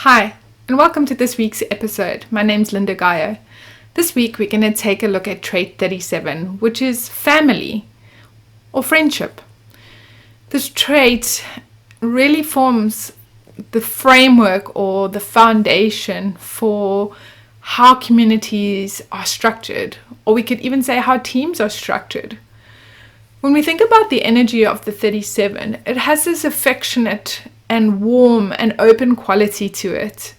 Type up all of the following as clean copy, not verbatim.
Hi, and welcome to this week's episode. My name's Lynda Gaiao. This week we're going to take a look at trait 37, which is family or friendship. This trait really forms the framework or the foundation for how communities are structured, or we could even say how teams are structured. When we think about the energy of the 37, it has this affectionate and warm and open quality to it.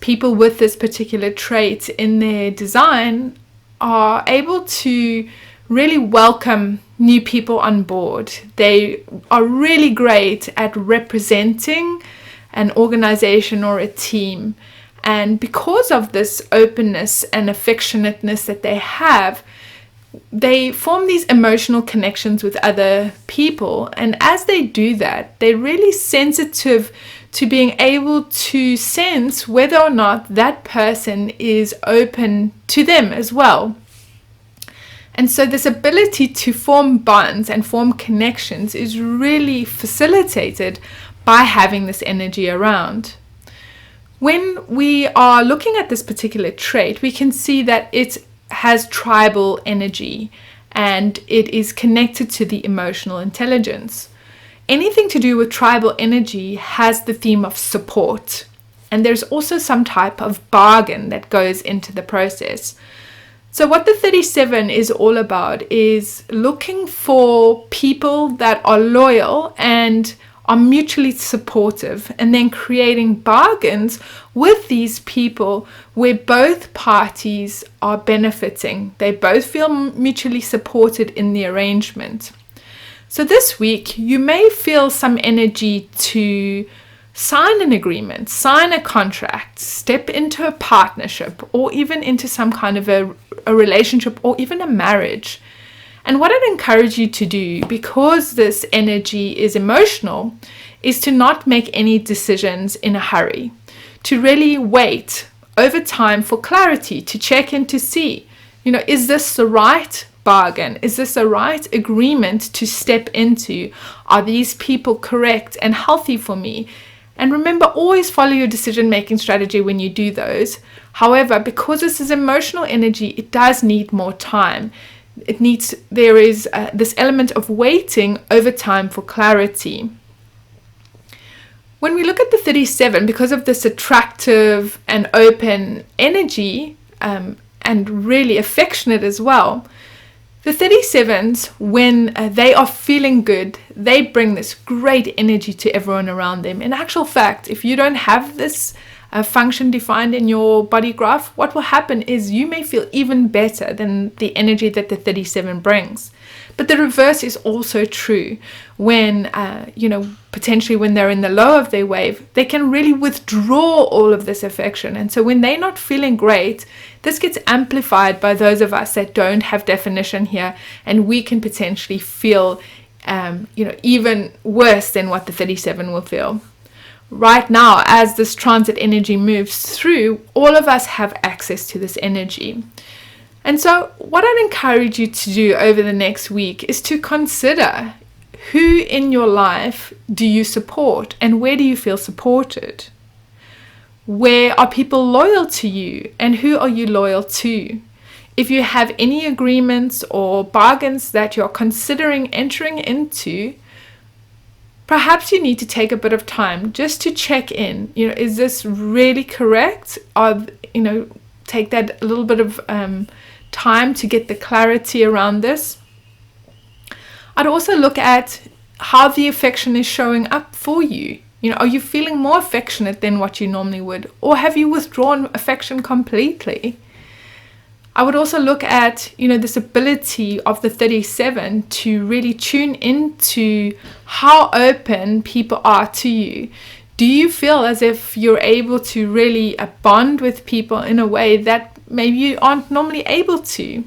People with this particular trait in their design are able to really welcome new people on board. They are really great at representing an organization or a team. And because of this openness and affectionateness that they form these emotional connections with other people. And as they do that, they're really sensitive to being able to sense whether or not that person is open to them as well. And so this ability to form bonds and form connections is really facilitated by having this energy around. When we are looking at this particular trait, we can see that it has tribal energy and it is connected to the emotional intelligence. Anything to do with tribal energy has the theme of support, and there's also some type of bargain that goes into the process. So what the 37 is all about is looking for people that are loyal and are mutually supportive, and then creating bargains with these people where both parties are benefiting. They both feel mutually supported in the arrangement. So this week, you may feel some energy to sign an agreement, sign a contract, step into a partnership, or even into some kind of a relationship or even a marriage. And what I'd encourage you to do, because this energy is emotional, is to not make any decisions in a hurry, to really wait over time for clarity, to check in to see, is this the right bargain? Is this the right agreement to step into? Are these people correct and healthy for me? And remember, always follow your decision-making strategy when you do those. However, because this is emotional energy, it does need more time. There is this element of waiting over time for clarity. When we look at the 37, because of this attractive and open energy, and really affectionate as well, the 37s, when they are feeling good, they bring this great energy to everyone around them. In actual fact, if you don't have this function defined in your body graph, what will happen is you may feel even better than the energy that the 37 brings. But the reverse is also true. When, potentially when they're in the low of their wave, they can really withdraw all of this affection. And so when they're not feeling great, this gets amplified by those of us that don't have definition here, and we can potentially feel, even worse than what the 37 will feel. Right now, as this transit energy moves through, all of us have access to this energy. And so what I'd encourage you to do over the next week is to consider who in your life do you support and where do you feel supported? Where are people loyal to you and who are you loyal to? If you have any agreements or bargains that you're considering entering into, perhaps you need to take a bit of time just to check in. Is this really correct? Take that a little bit of time to get the clarity around this. I'd also look at how the affection is showing up for you. Are you feeling more affectionate than what you normally would? Or have you withdrawn affection completely? I would also look at, this ability of the 37 to really tune into how open people are to you. Do you feel as if you're able to really bond with people in a way that maybe you aren't normally able to?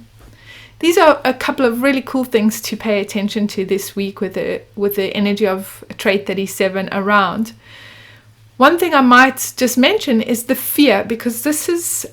These are a couple of really cool things to pay attention to this week with the energy of trait 37 around. One thing I might just mention is the fear, because this is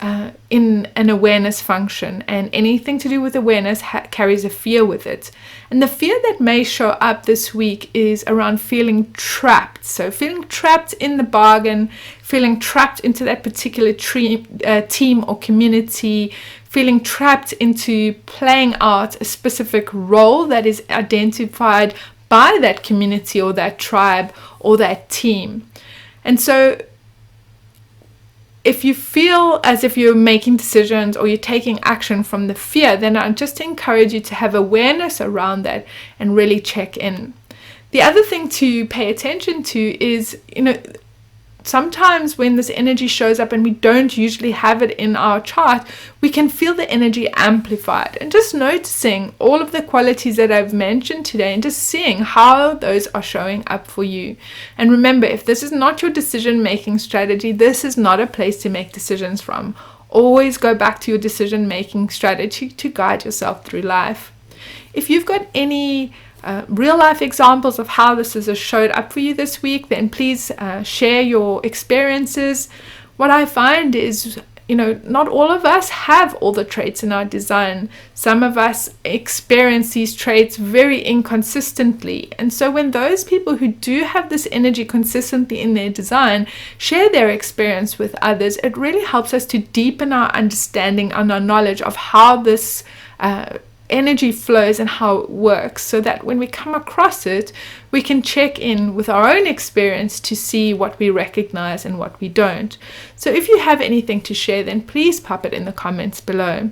in an awareness function, and anything to do with awareness carries a fear with it. And the fear that may show up this week is around feeling trapped. So feeling trapped in the bargain, feeling trapped into that particular team or community, feeling trapped into playing out a specific role that is identified by that community or that tribe or that team. And so if you feel as if you're making decisions or you're taking action from the fear, then I just encourage you to have awareness around that and really check in. The other thing to pay attention to is, sometimes when this energy shows up and we don't usually have it in our chart, we can feel the energy amplified. And just noticing all of the qualities that I've mentioned today and just seeing how those are showing up for you. And remember, if this is not your decision-making strategy, this is not a place to make decisions from. Always go back to your decision-making strategy to guide yourself through life. If you've got any real life examples of how this has showed up for you this week, then please share your experiences. What I find is, not all of us have all the traits in our design. Some of us experience these traits very inconsistently. And so when those people who do have this energy consistently in their design share their experience with others, it really helps us to deepen our understanding and our knowledge of how this energy flows and how it works, so that when we come across it, we can check in with our own experience to see what we recognize and what we don't. So if you have anything to share, then please pop it in the comments below.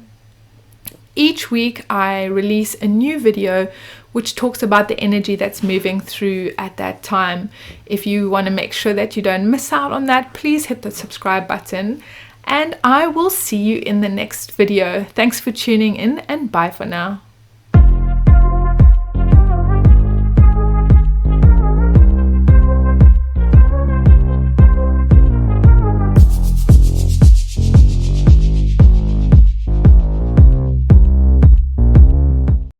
Each week I release a new video which talks about the energy that's moving through at that time. If you want to make sure that you don't miss out on that, please hit the subscribe button. And I will see you in the next video. Thanks for tuning in, and bye for now.